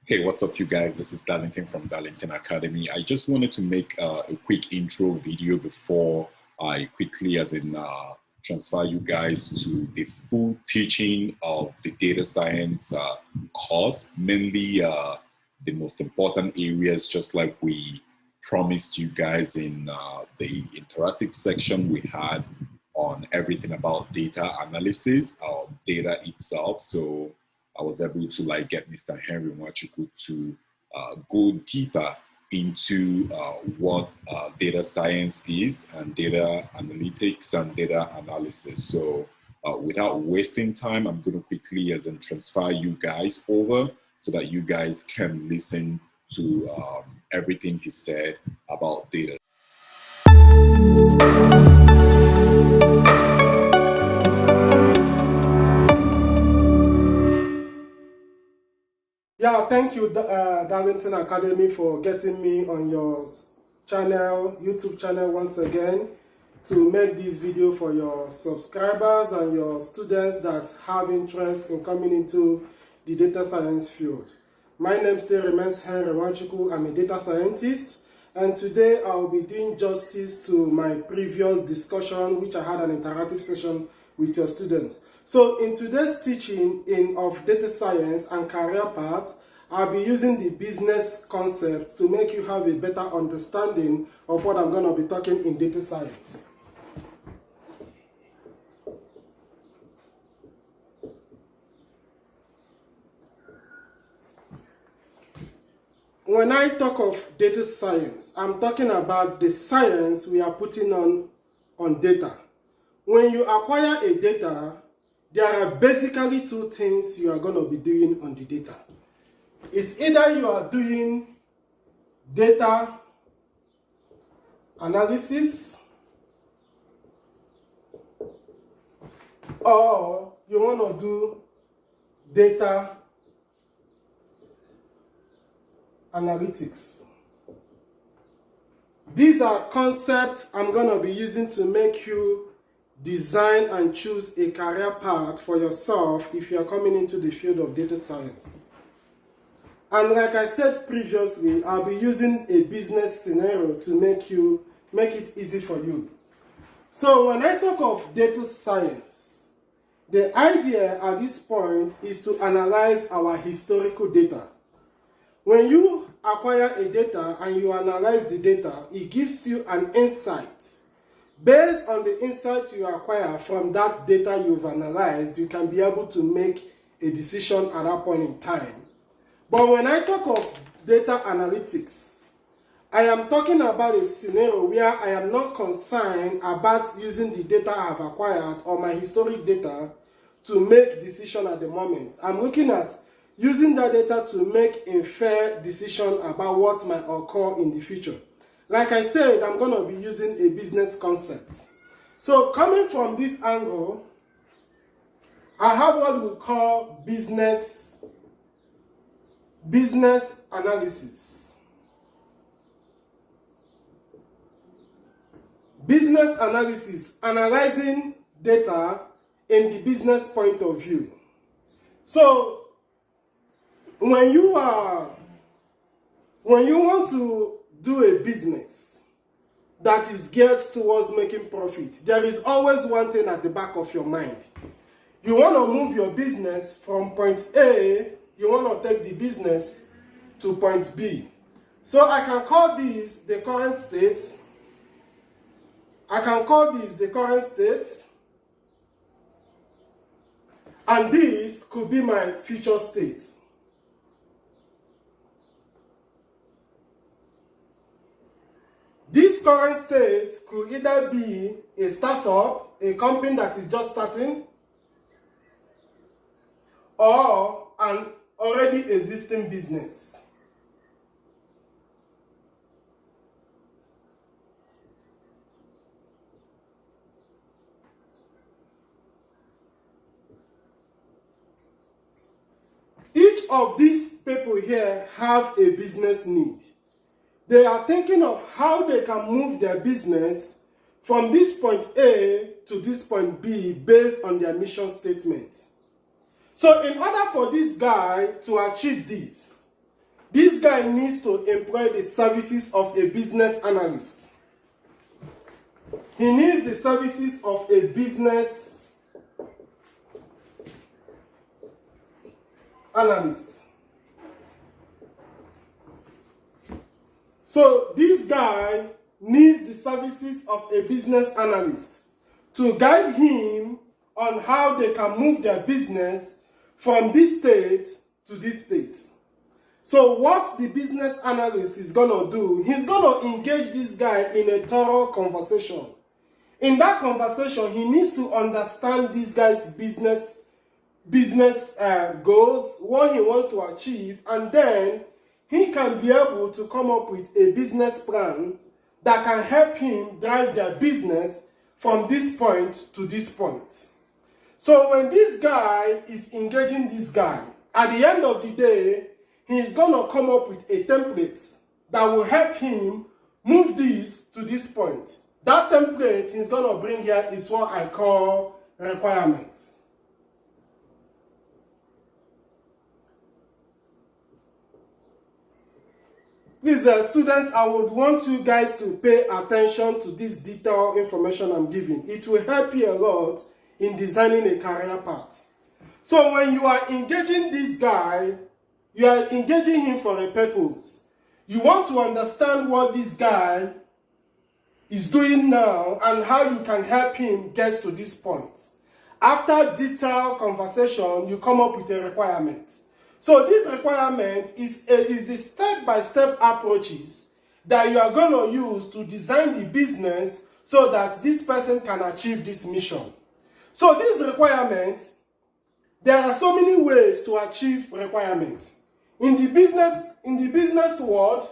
Hey, what's up, you guys? This is Darlington from Darlington Academy. I just wanted to make a quick intro video before I quickly, transfer you guys to the full teaching of the data science course, mainly the most important areas, just like we promised you guys in the interactive section we had on everything about data analysis or data itself. So I was able to get Mr. Henry Nwachukwu to go deeper into what data science is and data analytics and data analysis. So without wasting time, I'm going to quickly transfer you guys over so that you guys can listen to everything he said about data. Yeah, thank you, Darlington Academy, for getting me on your channel, YouTube channel once again, to make this video for your subscribers and your students that have interest in coming into the data science field. My name still remains Henry Nwachukwu. I'm a data scientist, and today I'll be doing justice to my previous discussion, which I had an interactive session with your students. So in today's teaching of data science and career path, I'll be using the business concepts to make you have a better understanding of what I'm going to be talking in data science. When I talk of data science, I'm talking about the science we are putting on data. When you acquire a data, there are basically two things you are going to be doing on the data. It's either you are doing data analysis, or you want to do data analytics. These are concepts I'm going to be using to make you design and choose a career path for yourself if you are coming into the field of data science. And like I said previously, I'll be using a business scenario to make it easy for you. So when I talk of data science, the idea at this point is to analyze our historical data. When you acquire a data and you analyze the data, it gives you an insight. Based on the insight you acquire from that data you've analyzed, you can be able to make a decision at that point in time. But when I talk of data analytics, I am talking about a scenario where I am not concerned about using the data I have acquired or my historic data to make decision at the moment. I'm looking at using that data to make a fair decision about what might occur in the future. Like I said, I'm going to be using a business concept. So coming from this angle, I have what we call business analysis. Business analysis, analyzing data in the business point of view. So when you want to do a business that is geared towards making profit, there is always one thing at the back of your mind. You want to move your business from point A, you want to take the business to point B. So I can call this the current state. I can call this the current state. And this could be my future state. This current state could either be a startup, a company that is just starting, or an already existing business. Each of these people here have a business need. They are thinking of how they can move their business from this point A to this point B based on their mission statement. So in order for this guy to achieve this, this guy needs to employ the services of a business analyst. He needs the services of a business analyst. So this guy needs the services of a business analyst to guide him on how they can move their business from this state to this state. So what the business analyst is going to do, he's going to engage this guy in a thorough conversation. In that conversation, he needs to understand this guy's business goals, what he wants to achieve, and then he can be able to come up with a business plan that can help him drive their business from this point to this point. So when this guy is engaging this guy, at the end of the day, he's going to come up with a template that will help him move this to this point. That template he's going to bring here is what I call requirements. Please, students, I would want you guys to pay attention to this detailed information I'm giving. It will help you a lot in designing a career path. So when you are engaging this guy, you are engaging him for a purpose. You want to understand what this guy is doing now and how you can help him get to this point. After detailed conversation, you come up with a requirement. So this requirement is the step-by-step approaches that you are going to use to design the business so that this person can achieve this mission. So this requirement, there are so many ways to achieve requirements. In the business world,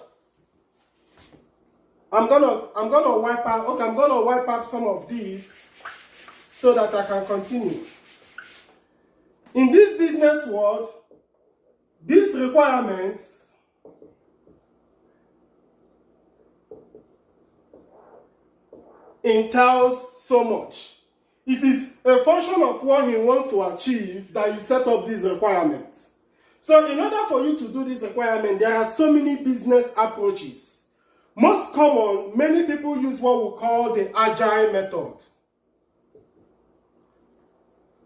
I'm gonna wipe out some of these so that I can continue. In this business world, these requirements entails so much. It is a function of what he wants to achieve that you set up these requirements. So in order for you to do this requirement, there are so many business approaches. Most common, many people use what we call the agile method.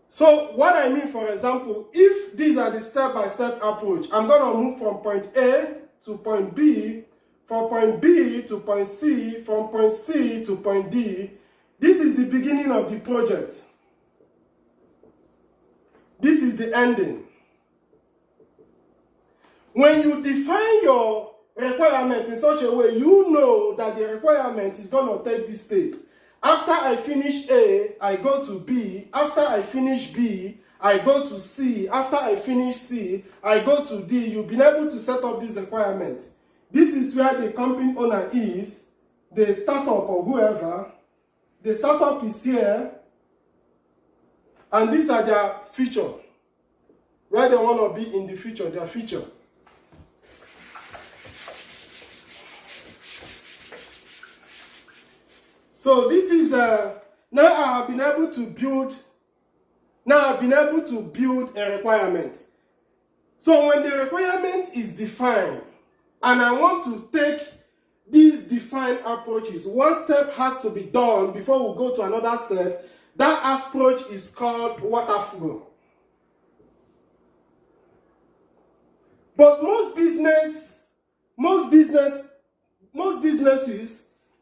So what I mean, for example, if these are the step-by-step approach, I'm going to move from point A to point B, from point B to point C, from point C to point D. This is the beginning of the project. This is the ending. When you define your requirement in such a way, you know that the requirement is going to take this step. After I finish A, I go to B. After I finish B, I go to C. After I finish C, I go to D. You've been able to set up this requirement. This is where the company owner is, the startup or whoever. The startup is here, and these are their future, where they want to be in the future, their future. So this is now I have been able to build a requirement. So when the requirement is defined, and I want to take these defined approaches, one step has to be done before we go to another step. That approach is called waterflow. But most businesses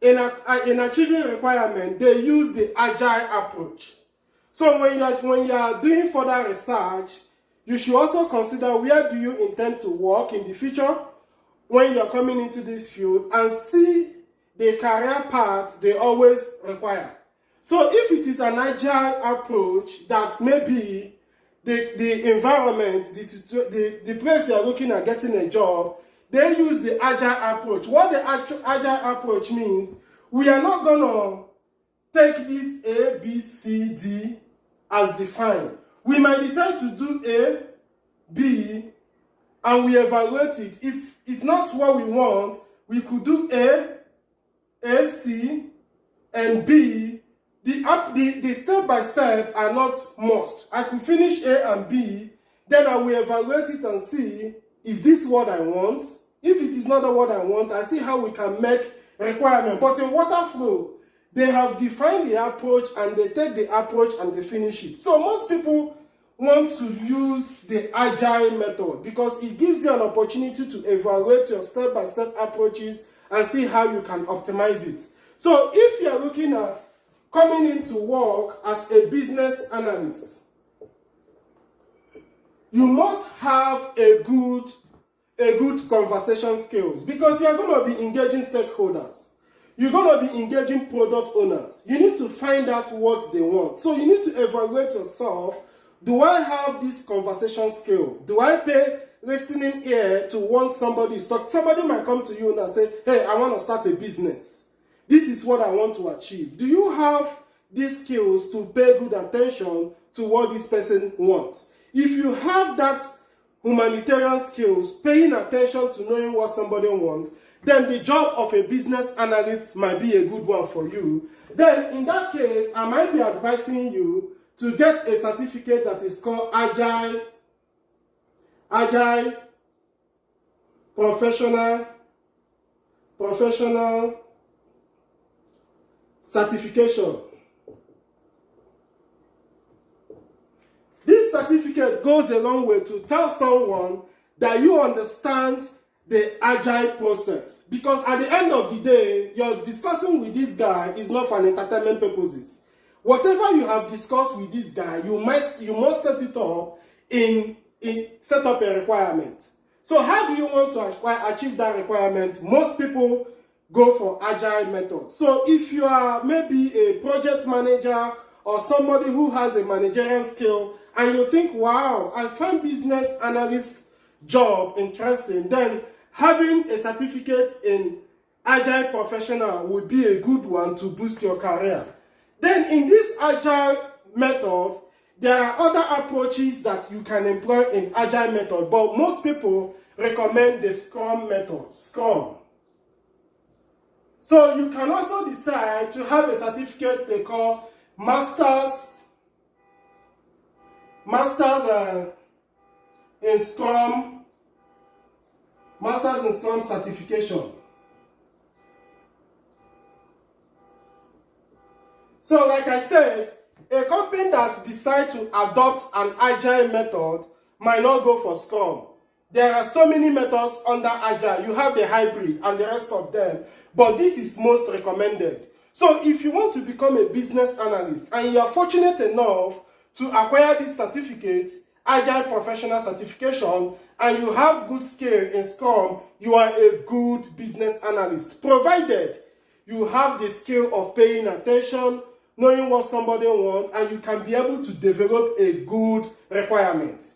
in achieving requirement, they use the agile approach. So when you are doing further research, you should also consider where do you intend to work in the future when you are coming into this field, and see the career path they always require. So if it is an agile approach, that maybe the environment, the place you are looking at getting a job, they use the agile approach. What the agile approach means, we are not going to take this A, B, C, D as defined. We might decide to do A, B, and we evaluate it. If it's not what we want, we could do A, C, and B. The step-by-step are not must. I could finish A and B, then I will evaluate it and see is this what I want? If it is not what I want, I see how we can make requirement. But in Waterflow, they have defined the approach and they take the approach and they finish it. So most people want to use the agile method because it gives you an opportunity to evaluate your step-by-step approaches and see how you can optimize it. So if you're looking at coming into work as a business analyst, you must have a good conversation skills because you're going to be engaging stakeholders. You're going to be engaging product owners. You need to find out what they want. So you need to evaluate yourself. Do I have this conversation skill? Do I pay listening ear to want somebody to talk? Somebody might come to you and say, hey, I want to start a business. This is what I want to achieve. Do you have these skills to pay good attention to what this person wants? If you have that humanitarian skills, paying attention to knowing what somebody wants, then the job of a business analyst might be a good one for you. Then in that case, I might be advising you to get a certificate that is called Agile Professional Certification. This certificate goes a long way to tell someone that you understand the agile process. Because at the end of the day, you're discussing with this guy is not for entertainment purposes. Whatever you have discussed with this guy, you must set it up in set up a requirement. So how do you want to achieve that requirement? Most people go for agile method. So if you are maybe a project manager or somebody who has a managerial skill and you think, wow, I find business analyst job interesting, then having a certificate in Agile Professional would be a good one to boost your career. Then in this Agile method, there are other approaches that you can employ in Agile method, but most people recommend the Scrum method, Scrum. So you can also decide to have a certificate they call Masters in Scrum certification. So like I said, a company that decides to adopt an agile method might not go for Scrum. There are so many methods under agile. You have the hybrid and the rest of them, but this is most recommended. So if you want to become a business analyst and you are fortunate enough to acquire this certificate, Agile Professional Certification, and you have good skill in Scrum, you are a good business analyst, provided you have the skill of paying attention, knowing what somebody wants, and you can be able to develop a good requirement.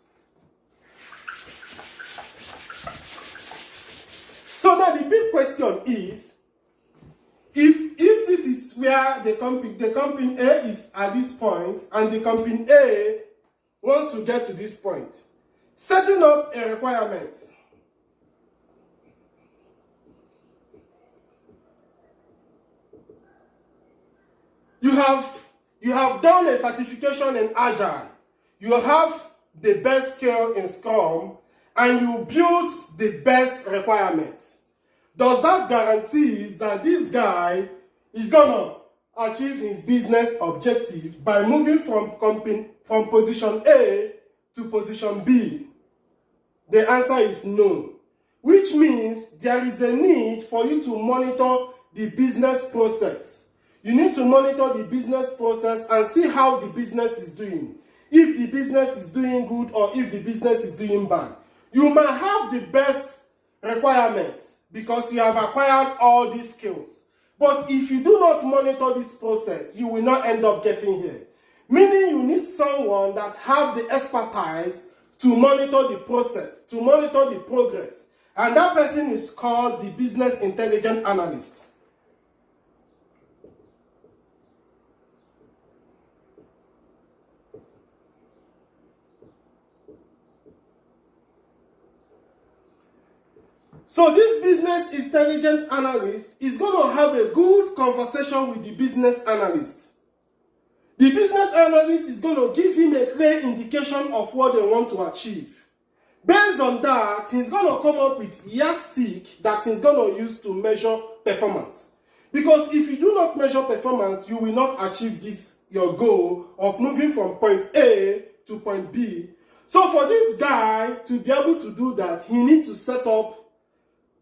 So now the big question is, if this is where the company A is at this point, and the company A wants to get to this point, setting up a requirement. You have done a certification in Agile. You have the best skill in Scrum, and you build the best requirements. Does that guarantee that this guy is gonna achieve his business objective by moving from position A to position B? The answer is no, which means there is a need for you to monitor the business process. You need to monitor the business process and see how the business is doing. If the business is doing good or if the business is doing bad. You might have the best requirements because you have acquired all these skills. But if you do not monitor this process, you will not end up getting here. Meaning you need someone that have the expertise to monitor the process, to monitor the progress. And that person is called the business intelligence analyst. So this business intelligence analyst is going to have a good conversation with the business analyst. The business analyst is going to give him a clear indication of what they want to achieve. Based on that, he's going to come up with yardstick that he's going to use to measure performance. Because if you do not measure performance, you will not achieve this, your goal of moving from point A to point B. So for this guy to be able to do that, he needs to set up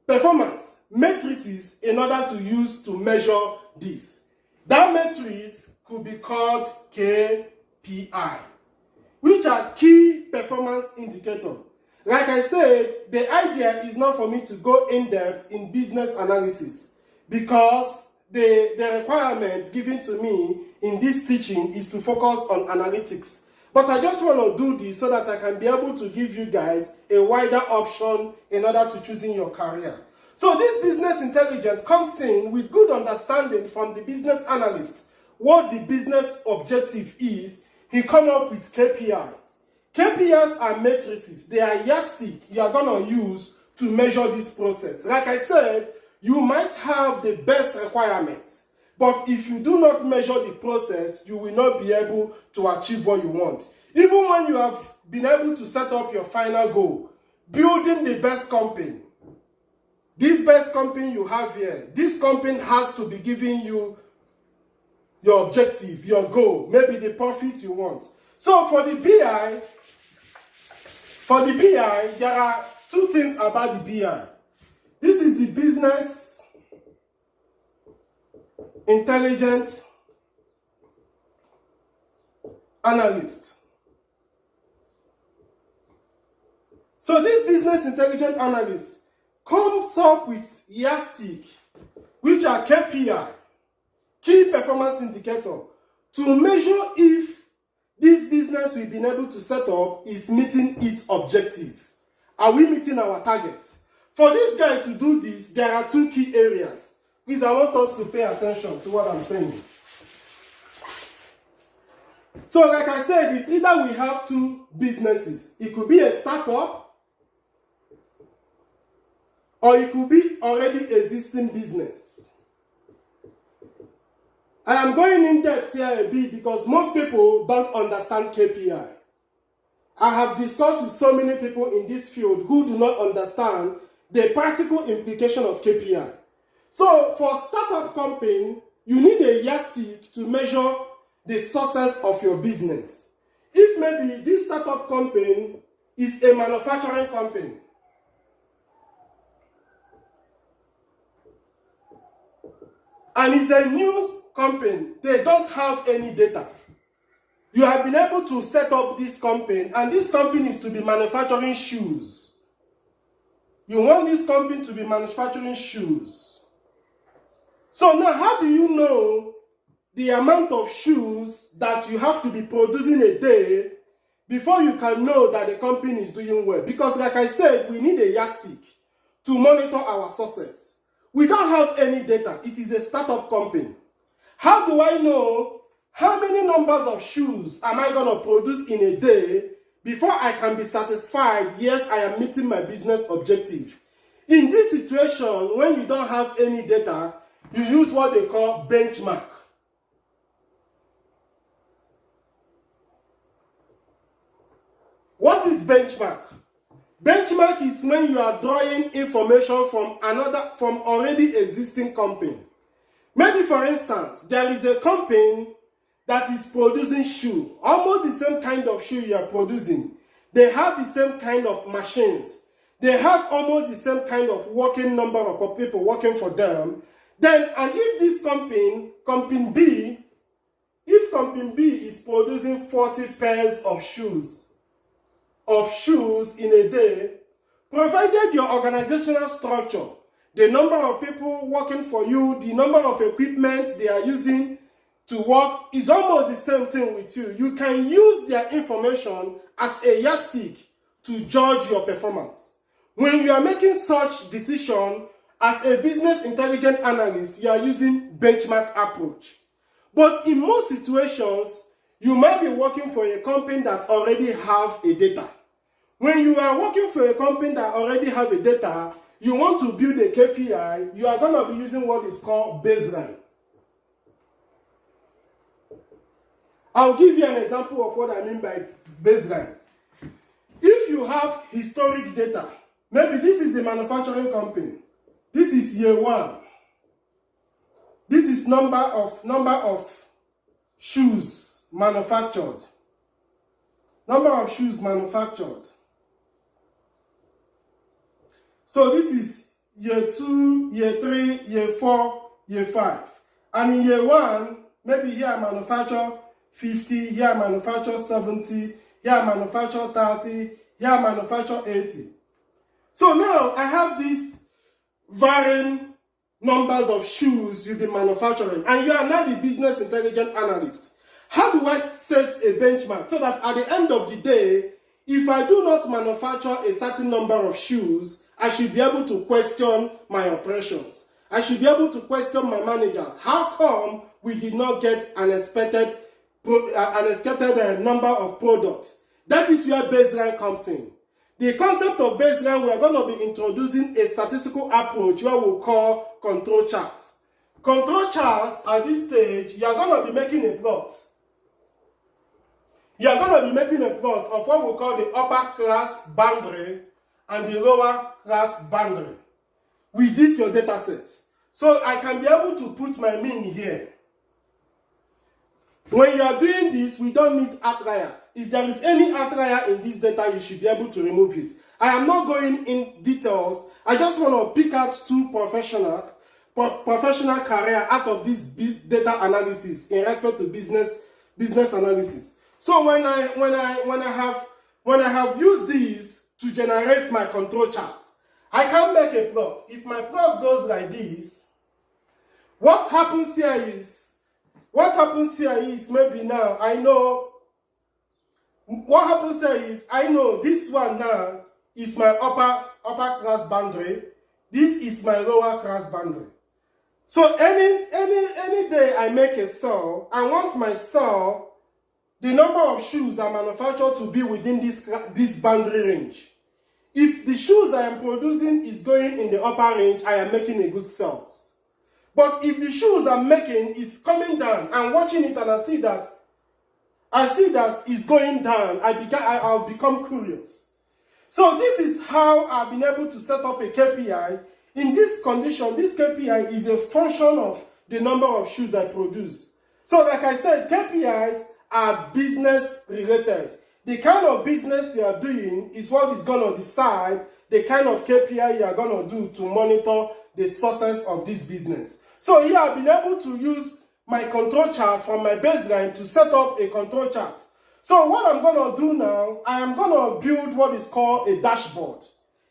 performance matrices in order to use to measure this. That matrix could be called KPI, which are key performance indicators. Like I said, the idea is not for me to go in depth in business analysis because the requirement given to me in this teaching is to focus on analytics. But I just want to do this so that I can be able to give you guys a wider option in order to choosing your career. So this business intelligence comes in with good understanding from the business analyst what the business objective is. He come up with KPIs. KPIs are matrices. They are yardstick you are going to use to measure this process. Like I said, you might have the best requirements, but if you do not measure the process, you will not be able to achieve what you want. Even when you have been able to set up your final goal, building the best company, this best company you have here, this company has to be giving you your objective, your goal, maybe the profit you want. So for the BI, there are two things about the BI. This is the business intelligence analyst. So this business intelligence analyst comes up with yardstick, which are KPI, key performance indicator, to measure if this business we've been able to set up is meeting its objective. Are we meeting our targets? For this guy to do this, there are two key areas. Please, I want us to pay attention to what I'm saying. So like I said, it's either we have two businesses. It could be a startup, or it could be already existing business. I am going in depth here a bit because most people don't understand KPI. I have discussed with so many people in this field who do not understand the practical implication of KPI. So for startup company, you need a yardstick to measure the success of your business. If maybe this startup company is a manufacturing company, and it's a news company, they don't have any data. You have been able to set up this company, and this company is to be manufacturing shoes. You want this company to be manufacturing shoes. So now, how do you know the amount of shoes that you have to be producing a day before you can know that the company is doing well? Because like I said, we need a yardstick to monitor our success. We don't have any data. It is a startup company. How do I know how many numbers of shoes am I going to produce in a day before I can be satisfied, yes, I am meeting my business objective? In this situation, when you don't have any data, you use what they call benchmark. What is benchmark? Benchmark is when you are drawing information from already existing company. Maybe for instance, there is a company that is producing shoe, almost the same kind of shoe you are producing. They have the same kind of machines. They have almost the same kind of working number of people working for them. Then, and if this company B, if company B is producing 40 pairs of shoes in a day, provided your organizational structure, the number of people working for you, the number of equipment they are using to work is almost the same thing with you. You can use their information as a yardstick to judge your performance. When you are making such decision as a business intelligence analyst, you are using benchmark approach. But in most situations, you might be working for a company that already have a data. When you are working for a company that already have a data, you want to build a KPI, you are going to be using what is called baseline. I'll give you an example of what I mean by baseline. If you have historic data, maybe this is the manufacturing company. This is year 1. This is number of shoes manufactured. Number of shoes manufactured. So this is year 2, year 3, year 4, year 5. And in year 1, maybe here I manufacture 50, here I manufacture 70, here I manufacture 30, here I manufacture 80. So now I have these varying numbers of shoes you've been manufacturing, and you are now the business intelligence analyst. How do I set a benchmark so that at the end of the day, if I do not manufacture a certain number of shoes, I should be able to question my operations. I should be able to question my managers. How come we did not get an expected number of products? That is where baseline comes in. The concept of baseline, we are going to be introducing a statistical approach where we'll call control charts. Control charts at this stage, you are going to be making a plot. You are going to be making a plot of what we call the upper class boundary and the lower class boundary with this your data set. So I can be able to put my mean here. When you are doing this, we don't need outliers. If there is any outlier in this data, you should be able to remove it. I am not going in details. I just want to pick out 2 professional career out of this data analysis in respect to business analysis. So when I have used these to generate my control chart, I can make a plot. If my plot goes like this, what happens here is maybe now I know what happens here is I know this one now is my upper class boundary. This is my lower class boundary. So any day I make a sale, I want my sale, the number of shoes I manufacture to be within this boundary range. If the shoes I am producing is going in the upper range, I am making a good sales. But if the shoes I'm making is coming down, I'm watching it and I see that it's going down, I'll become curious. So this is how I've been able to set up a KPI. In this condition, this KPI is a function of the number of shoes I produce. So like I said, KPIs are business related. The kind of business you are doing is what is going to decide the kind of KPI you are going to do to monitor the success of this business. So here I've been able to use my control chart from my baseline to set up a control chart. So what I'm going to do now, I am going to build what is called a dashboard.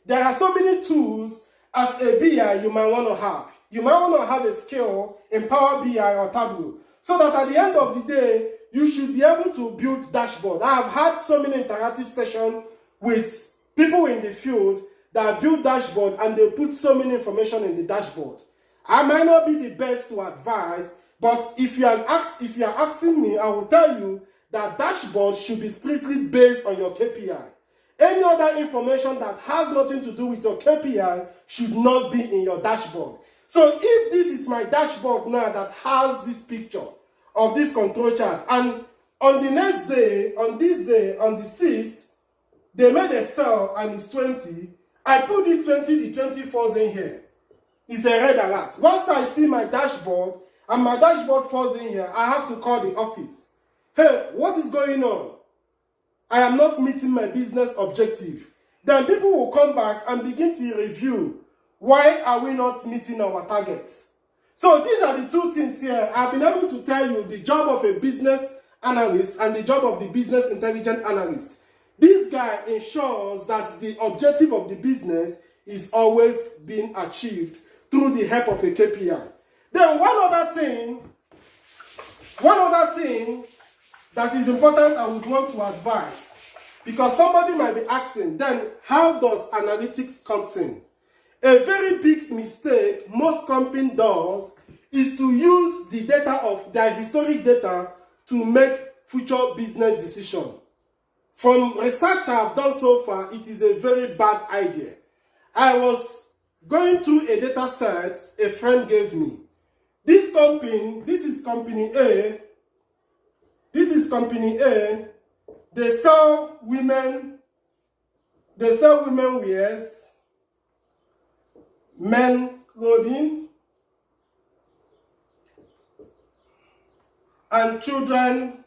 There are so many tools as a BI you might want to have. You might want to have a skill in Power BI or Tableau, so that at the end of the day, you should be able to build dashboard. I have had so many interactive sessions with people in the field that build dashboard and they put so many information in the dashboard. I might not be the best to advise, but if you are asking me, I will tell you that dashboard should be strictly based on your KPI. Any other information that has nothing to do with your KPI should not be in your dashboard. So if this is my dashboard now that has this picture of this control chart, and on the next day, on the 6th, they made a sale and it's 20, I put this 20, the 20 falls in here. It's a red alert. Once I see my dashboard and my dashboard falls in here, I have to call the office. Hey, what is going on? I am not meeting my business objective. Then people will come back and begin to review. Why are we not meeting our targets? So these are the 2 things here. I've been able to tell you the job of a business analyst and the job of the business intelligence analyst. This guy ensures that the objective of the business is always being achieved through the help of a KPI. Then one other thing that is important I would want to advise, because somebody might be asking, then how does analytics come in? A very big mistake most company does is to use the data of their historic data to make future business decisions. From research I've done so far, it is a very bad idea. I was going through a data set a friend gave me. This is company A. This is company A. They sell women They sell women wears, men clothing, and children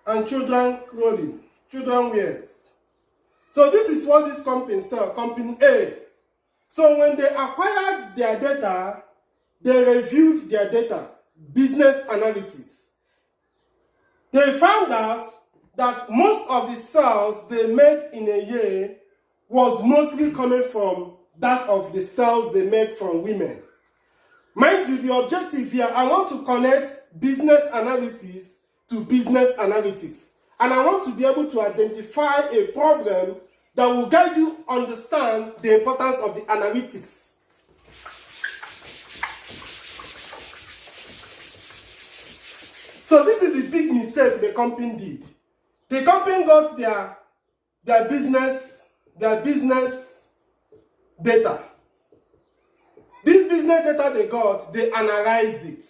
clothing, children wears. So this is what this company sell, company A. So when they acquired their data, they reviewed their data, business analysis. They found out that most of the sales they made in a year was mostly coming from that of the sales they made from women. Mind you, the objective here, I want to connect business analysis to business analytics. And I want to be able to identify a problem that will guide you understand the importance of the analytics. So this is the big mistake the company did. The company got their business data. This business data they got, they analyzed it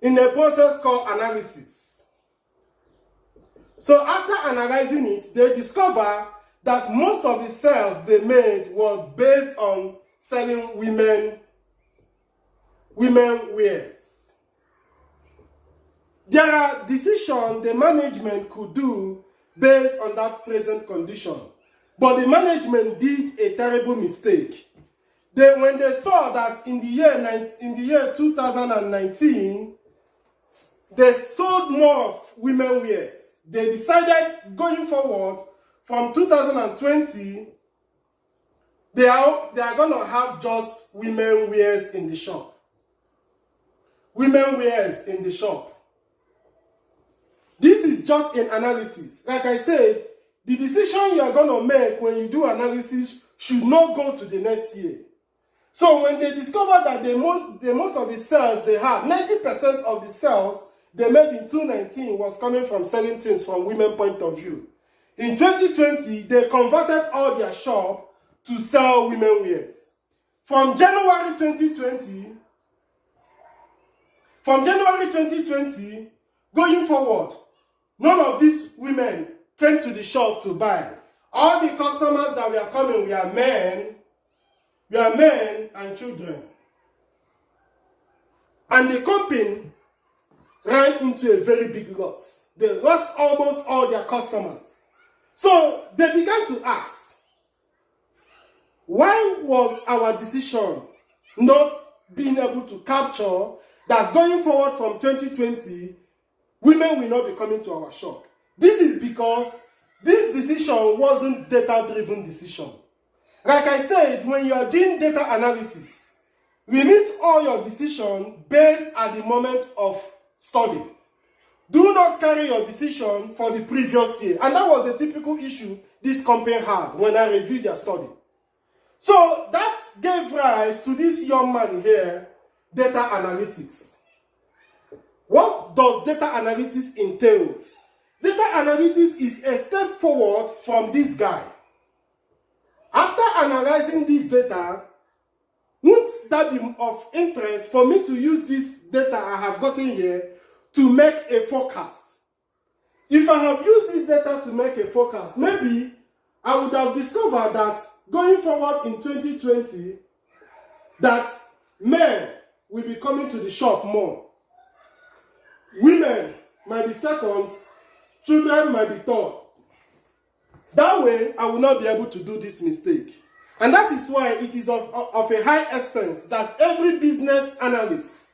in a process called analysis. So after analyzing it, they discover that most of the sales they made was based on selling women wears. There are decisions the management could do based on that present condition. But the management did a terrible mistake. When they saw that in the year 2019, they sold more of women wears. They decided going forward from 2020, they are going to have just women wears in the shop. Women wears in the shop. This is just an analysis. Like I said, the decision you are going to make when you do analysis should not go to the next year. So when they discovered that the most of the sales they had, 90% of the sales they made in 2019 was coming from selling things from women's point of view. In 2020, they converted all their shop to sell women wears. From January 2020, going forward, none of these women came to the shop to buy. All the customers that were coming were men and children. And the company ran into a very big loss. They lost almost all their customers. So they began to ask, why was our decision not being able to capture that going forward from 2020, women will not be coming to our shop? This is because this decision wasn't data-driven decision. Like I said, when you are doing data analysis, limit all your decisions based at the moment of study. Do not carry your decision for the previous year. And that was a typical issue this company had when I reviewed their study. So that gave rise to this young man here, data analytics. What does data analytics entail? Data analytics is a step forward from this guy. After analyzing this data, wouldn't that be of interest for me to use this data I have gotten here to make a forecast? If I have used this data to make a forecast, maybe I would have discovered that going forward in 2020, that men will be coming to the shop more. Women might be second, children might be third. That way, I will not be able to do this mistake. And that is why it is of a high essence that every business analyst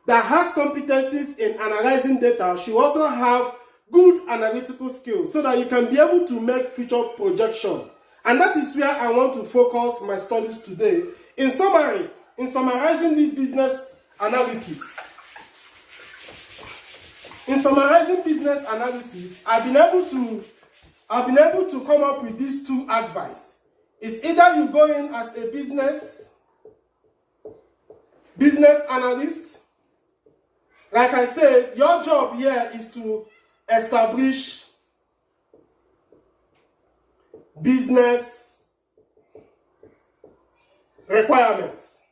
that has competencies in analyzing data should also have good analytical skills so that you can be able to make future projection. And that is where I want to focus my studies today. In summary, in summarizing this business analysis, I've been able to come up with these two advice. It's either you go in as a business analyst. Like I said, your job here is to establish business requirements.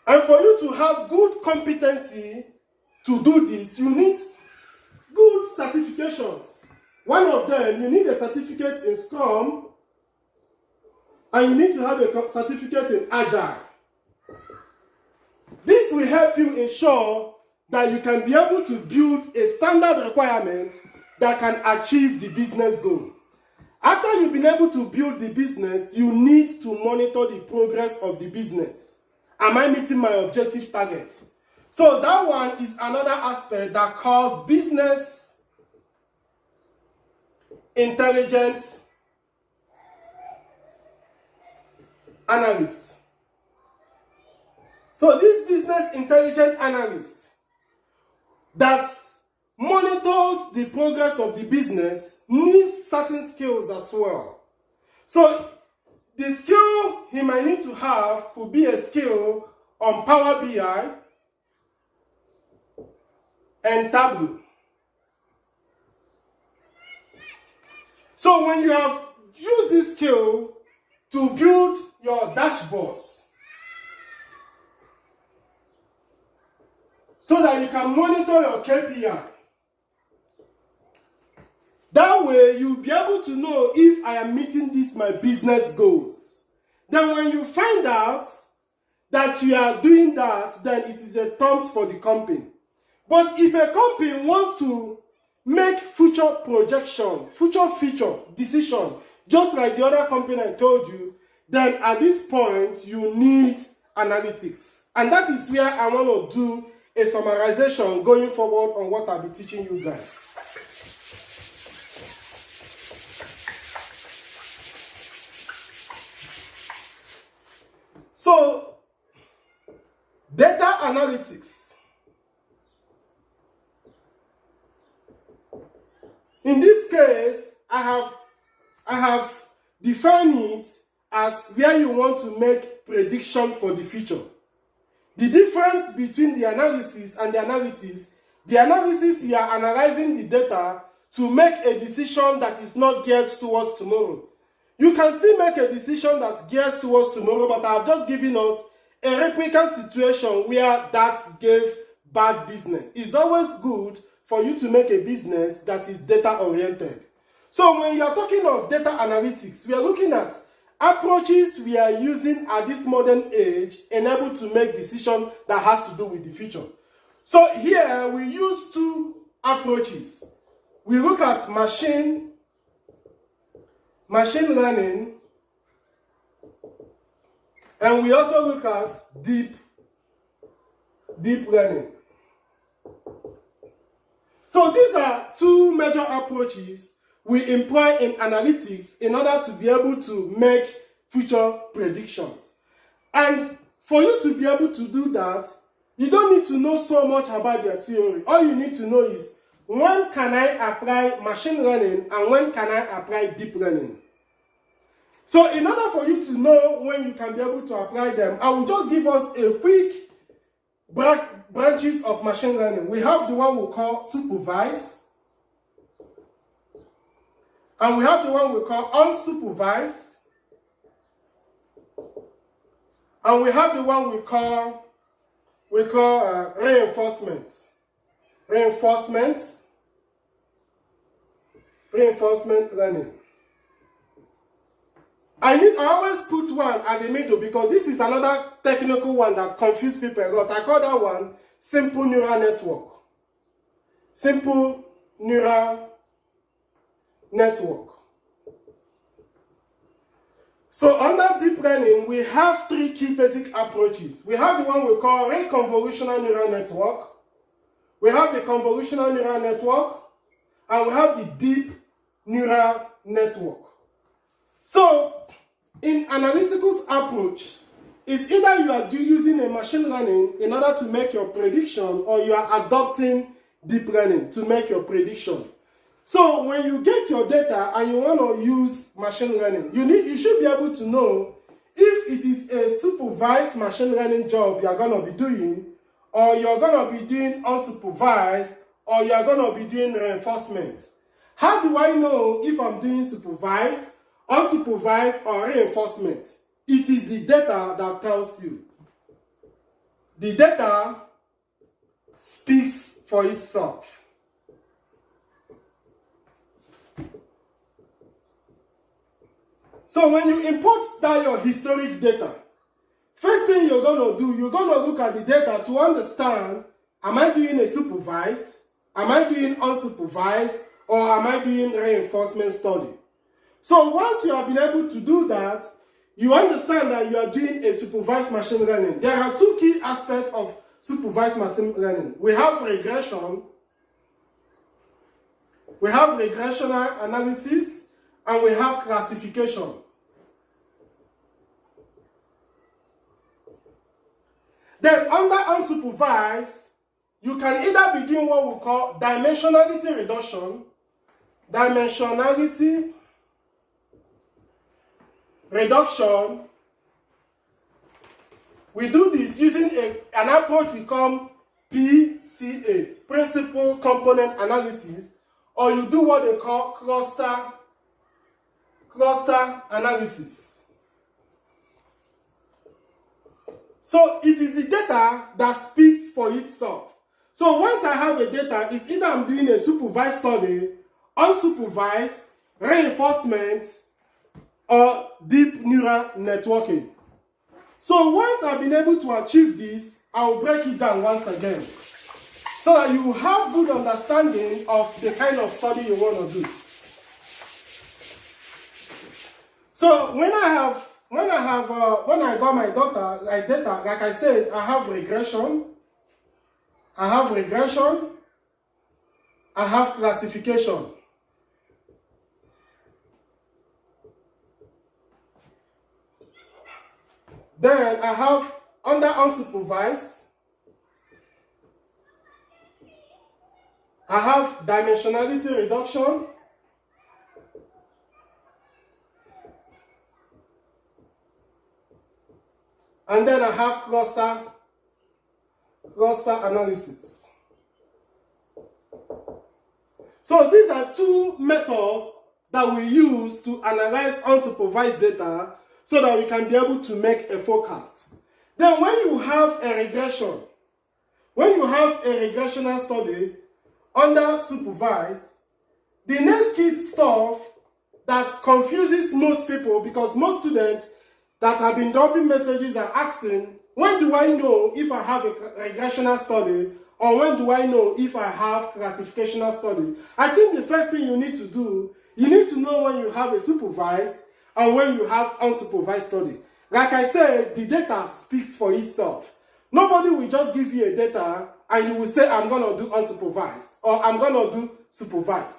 And for you to have good competency to do this, you need good certifications. One of them, you need a certificate in Scrum, and you need to have a certificate in Agile. This will help you ensure that you can be able to build a standard requirement that can achieve the business goal. After you've been able to build the business, you need to monitor the progress of the business. Am I meeting my objective target? So that one is another aspect that calls business intelligence analyst. So this business intelligence analyst that monitors the progress of the business needs certain skills as well. So the skill he might need to have could be a skill on Power BI and Tableau. So when you have used this skill to build your dashboards so that you can monitor your KPI, that way you'll be able to know if I am meeting my business goals. Then when you find out that you are doing that, then it is a thumbs for the company. But if a company wants to make future projection, future feature decision, just like the other company I told you, then at this point you need analytics. And that is where I want to do a summarization going forward on what I'll be teaching you guys. So, data analytics. In this case, I have defined it as where you want to make prediction for the future. The difference between the analysis and the analytics, the analysis, you are analyzing the data to make a decision that is not geared towards tomorrow. You can still make a decision that gears towards tomorrow, but I have just given us a replicant situation where that gave bad business. It's always good for you to make a business that is data-oriented. So when you are talking of data analytics, we are looking at approaches we are using at this modern age and able to make decisions that has to do with the future. So here we use two approaches. We look at machine learning, and we also look at deep learning. So these are two major approaches we employ in analytics in order to be able to make future predictions. And for you to be able to do that, you don't need to know so much about your theory. All you need to know is, when can I apply machine learning and when can I apply deep learning? So in order for you to know when you can be able to apply them, I will just give us a quick branches of machine learning. We have the one we call supervised, and we have the one we call unsupervised, and we have the one we call reinforcement learning. I always put one at the middle because this is another technical one that confuses people a lot. I call that one simple neural network. Simple neural network. So under deep learning, we have three key basic approaches. We have the one we call convolutional neural network. We have the convolutional neural network, and we have the deep neural network. So in analytical approach, it's either you are using a machine learning in order to make your prediction, or you are adopting deep learning to make your prediction. So when you get your data and you want to use machine learning, you should be able to know if it is a supervised machine learning job you are going to be doing, or you're going to be doing unsupervised, or you're going to be doing reinforcement. How do I know if I'm doing supervised, unsupervised, or reinforcement? It is the data that tells you. The data speaks for itself. So when you import that your historic data, first thing you're going to do, you're going to look at the data to understand, am I doing a supervised, am I doing unsupervised, or am I doing reinforcement study? So once you have been able to do that, you understand that you are doing a supervised machine learning. There are two key aspects of supervised machine learning. We have regression, we have regressional analysis, and we have classification. Then under unsupervised, you can either be doing what we call dimensionality reduction, We do this using an approach we call PCA, Principal Component Analysis, or you do what they call cluster analysis. So it is the data that speaks for itself. So once I have a data, it's either I'm doing a supervised study, unsupervised, reinforcement, or deep neural networking. So once I've been able to achieve this, I'll break it down once again, so that you have good understanding of the kind of study you want to do. So when I got my data, like I said, I have regression, I have classification. Then I have under unsupervised, I have dimensionality reduction, and then I have cluster analysis. So these are two methods that we use to analyze unsupervised data so that we can be able to make a forecast. Then when you have a regression, when you have a regressional study under supervised, the next key stuff that confuses most people, because most students that have been dropping messages are asking, when do I know if I have a regressional study, or when do I know if I have classificational study? I think the first thing you need to do, you need to know when you have a supervised and when you have unsupervised study. Like I said, the data speaks for itself. Nobody will just give you a data and you will say, I'm going to do unsupervised or I'm going to do supervised.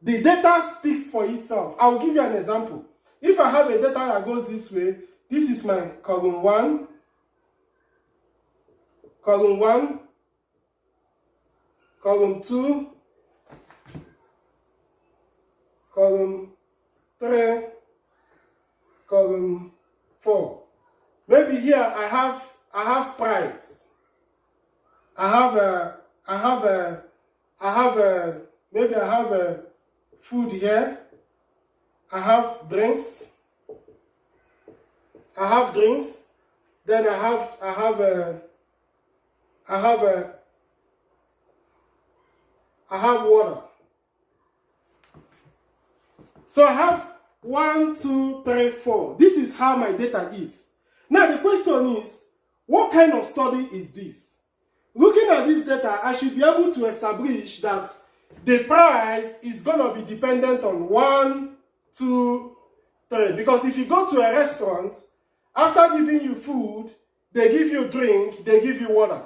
The data speaks for itself. I will give you an example. If I have a data that goes this way, this is my column 1, column 2, column 3, column 4. Maybe here I have price. Maybe I have a food here. I have drinks. Then I have water. So I have 1, 2, 3, 4. This is how my data is. Now the question is, what kind of study is this? Looking at this data, I should be able to establish that the price is going to be dependent on 1, 2, 3. Because if you go to a restaurant, after giving you food, they give you drink, they give you water.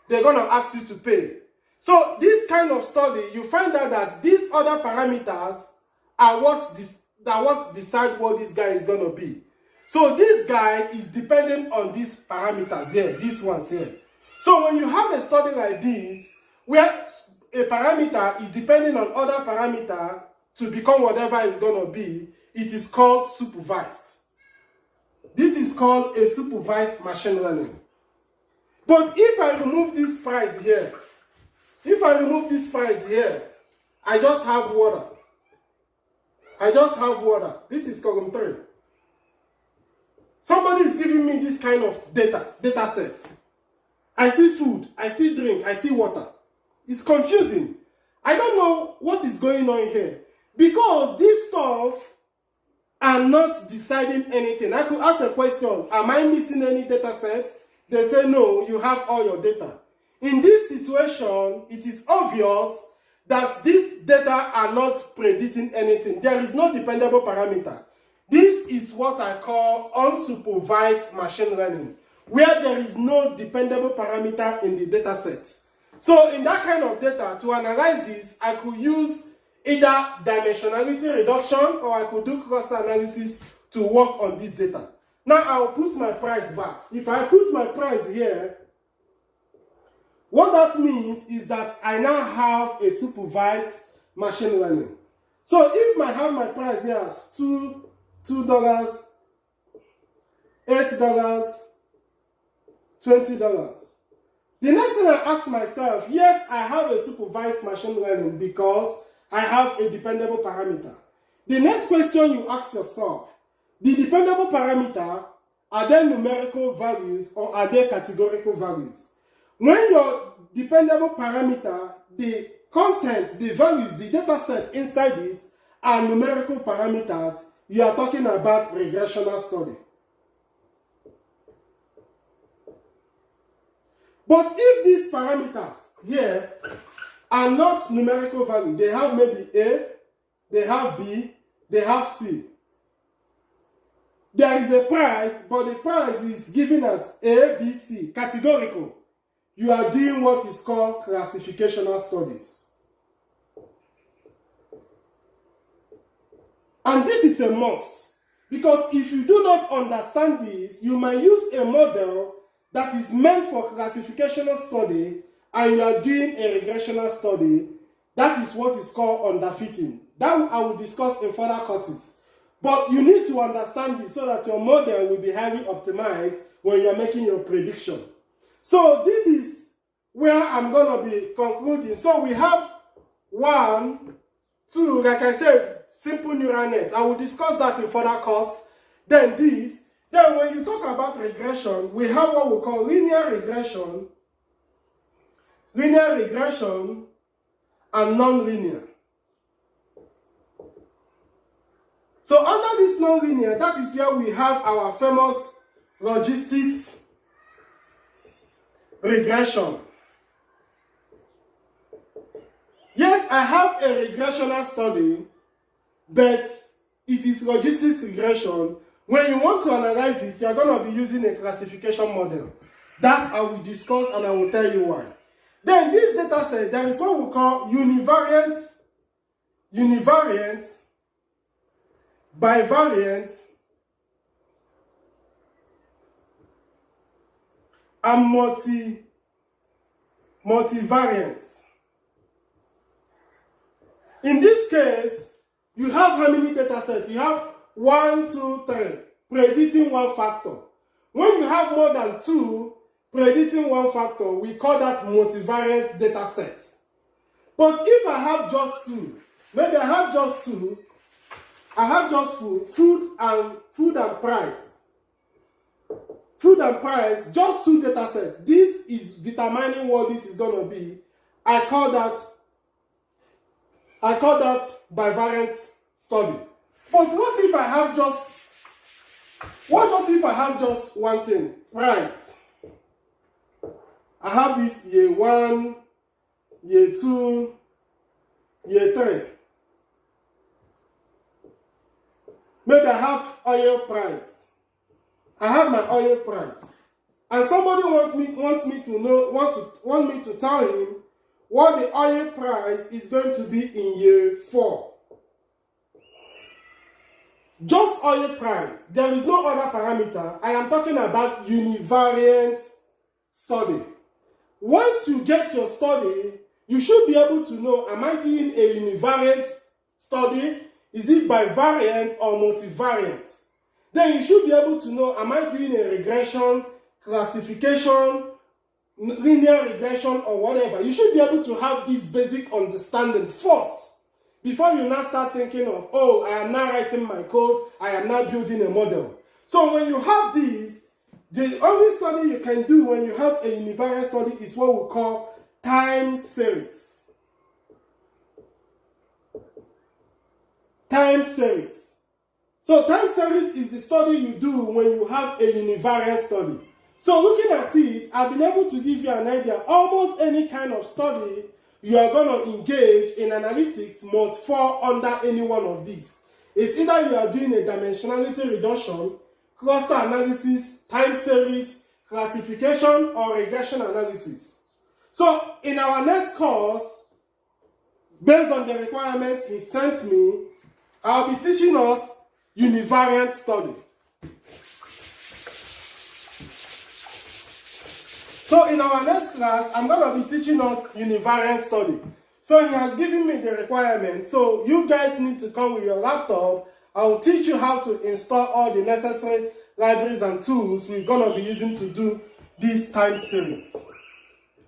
They're going to ask you to pay. So this kind of study, you find out that these other parameters are what decide what this guy is going to be. So this guy is dependent on these parameters here, these ones here. So when you have a study like this, where a parameter is depending on other parameter to become whatever it's going to be, it is called supervised. This is called a supervised machine learning. But if I remove this price here, I just have water. This is column 3. Somebody is giving me this kind of data set. I see food, I see drink, I see water. It's confusing. I don't know what is going on here. Because this stuff are not deciding anything. I could ask a question, am I missing any data set? They say, no, you have all your data. In this situation, it is obvious that these data are not predicting anything. There is no dependable parameter. This is what I call unsupervised machine learning, where there is no dependable parameter in the data set. So in that kind of data, to analyze this, I could use either dimensionality reduction or I could do cluster analysis to work on this data. Now I'll put my price back. If I put my price here, what that means is that I now have a supervised machine learning. So if I have my price here as $2, $8, $20, the next thing I ask myself, yes, I have a supervised machine learning because I have a dependable parameter. The next question you ask yourself, the dependable parameter, are they numerical values or are they categorical values? When your dependable parameter, the content, the values, the data set inside it are numerical parameters, you are talking about regressional study. But if these parameters here are not numerical value, they have maybe A, they have B, they have C. There is a price, but the price is given as A, B, C, categorical. You are doing what is called classificational studies. And this is a must, because if you do not understand this, you might use a model that is meant for classificational study and you are doing a regressional study. That is what is called underfitting. That I will discuss in further courses. But you need to understand this so that your model will be highly optimized when you are making your prediction. So this is where I'm going to be concluding. So we have 1, 2, like I said, simple neural net. I will discuss that in further course. Then this. Then when you talk about regression, we have what we call linear regression, and non-linear. So under this non-linear, that is where we have our famous logistics regression. Yes, I have a regressional study, but it is logistics regression. When you want to analyze it, you are going to be using a classification model. That I will discuss and I will tell you why. Then this data set, there is what we call univariate, bivariant, and multivariant. In this case, you have how many data sets? You have 1, 2, 3, predicting one factor. When you have more than 2, predicting one factor, we call that multivariate data sets. But if I have just 2, maybe I have just 2, I have just food and price. Food and price, just 2 data sets. This is determining what this is going to be. I call that bivariant study. But what if I have just one thing? Price. I have this year 1, year 2, year 3. Maybe I have oil price. I have my oil price. And somebody wants me to tell him what the oil price is going to be in year 4. Just oil price. There is no other parameter. I am talking about univariant study. Once you get your study, you should be able to know, am I doing a univariant study? Is it bivariant or multivariant? Then you should be able to know, am I doing a regression, classification, linear regression, or whatever. You should be able to have this basic understanding first before you now start thinking of, oh, I am now writing my code, I am now building a model. So when you have this, the only study you can do when you have a univariate study is what we call time series. Time series. So time series is the study you do when you have a univariate study. So looking at it, I've been able to give you an idea. Almost any kind of study you are going to engage in analytics must fall under any one of these. It's either you are doing a dimensionality reduction, cluster analysis, time series, classification, or regression analysis. So in our next course, based on the requirements he sent me, I'll be teaching us univariate study. So in our next class, I'm going to be teaching us univariate study. So he has given me the requirement. So you guys need to come with your laptop. I'll teach you how to install all the necessary libraries and tools we're going to be using to do this time series.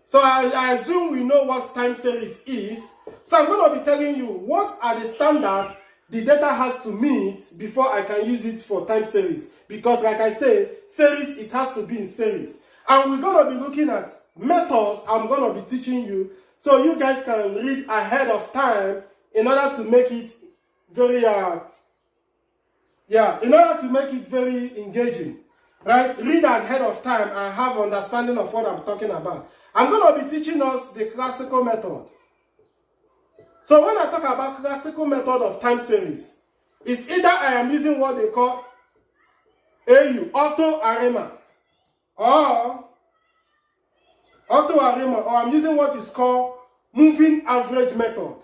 So I assume we know what time series is. So I'm going to be telling you what are the standards the data has to meet before I can use it for time series. Because like I say, series, it has to be in series. And we're going to be looking at methods I'm going to be teaching you so you guys can read ahead of time in order to make it very, very engaging. Right? Read ahead of time and have understanding of what I'm talking about. I'm going to be teaching us the classical method. So when I talk about classical method of time series, it's either I am using what they call AU, auto-arrayment, or I'm using what is called moving average method.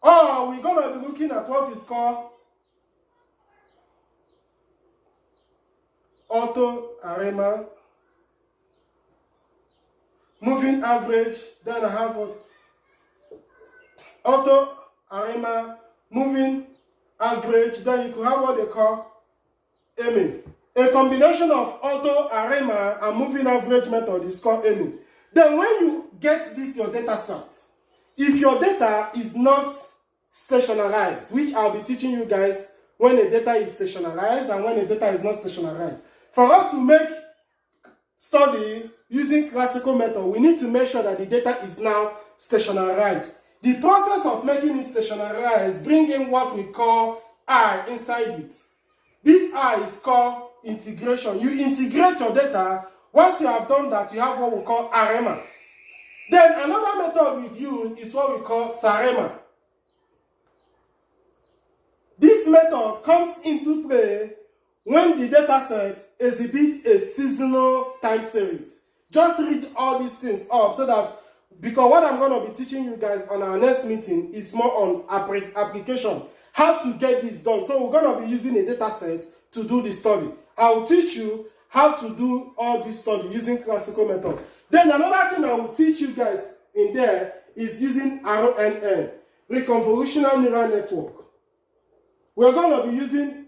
Or we're going to be looking at what is called auto-arrayment, moving average, then I have what? Auto-arrayment, moving average, then you could have what they call AMI. A combination of auto-arrayment and moving average method is called AMI. Then when you get this, your data set, if your data is not stationarized, which I'll be teaching you guys when the data is stationarized and when the data is not stationarized. For us to make study using classical method, we need to make sure that the data is now stationarized. The process of making it stationarized brings in what we call I inside it. This I is called integration. You integrate your data. Once you have done that, you have what we call arrayment. Then another method we use is what we call SARRAYMENT. This method comes into play when the data set exhibits a seasonal time series. Just read all these things up so that, because what I'm going to be teaching you guys on our next meeting is more on application, how to get this done. So we're going to be using a data set to do the study. I'll teach you how to do all this study using classical method. Then another thing I will teach you guys in there is using RNN, reconvolutional neural network. We're going to be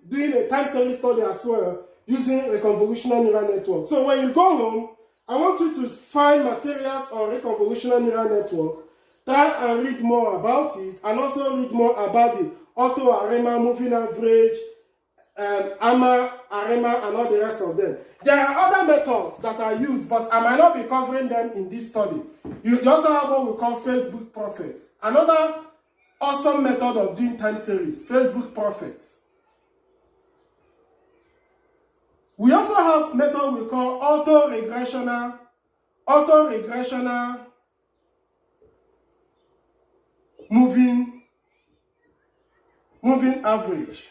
doing a time series study as well using reconvolutional neural network. So when you go home, I want you to find materials on reconvolutional neural network, try and read more about it, and also read more about the auto-arrayment, moving average, AMA, arrayment, and all the rest of them. There are other methods that are used, but I might not be covering them in this study. You also have what we call Facebook Prophets. Another awesome method of doing time series, Facebook Prophets. We also have method we call auto-regressional moving average.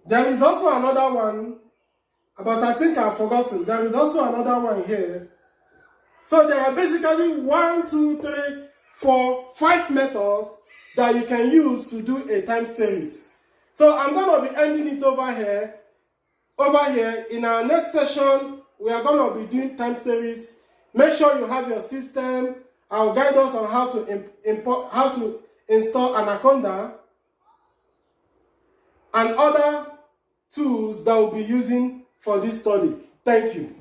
There is also another one, but I think I've forgotten. There is also another one here. So there are basically 1, 2, 3, 4, 5 methods that you can use to do a time series. So I'm going to be ending it over here. In our next session, we are going to be doing time series. Make sure you have your system. I'll guide us on how to install Anaconda and other tools that we'll be using for this study. Thank you.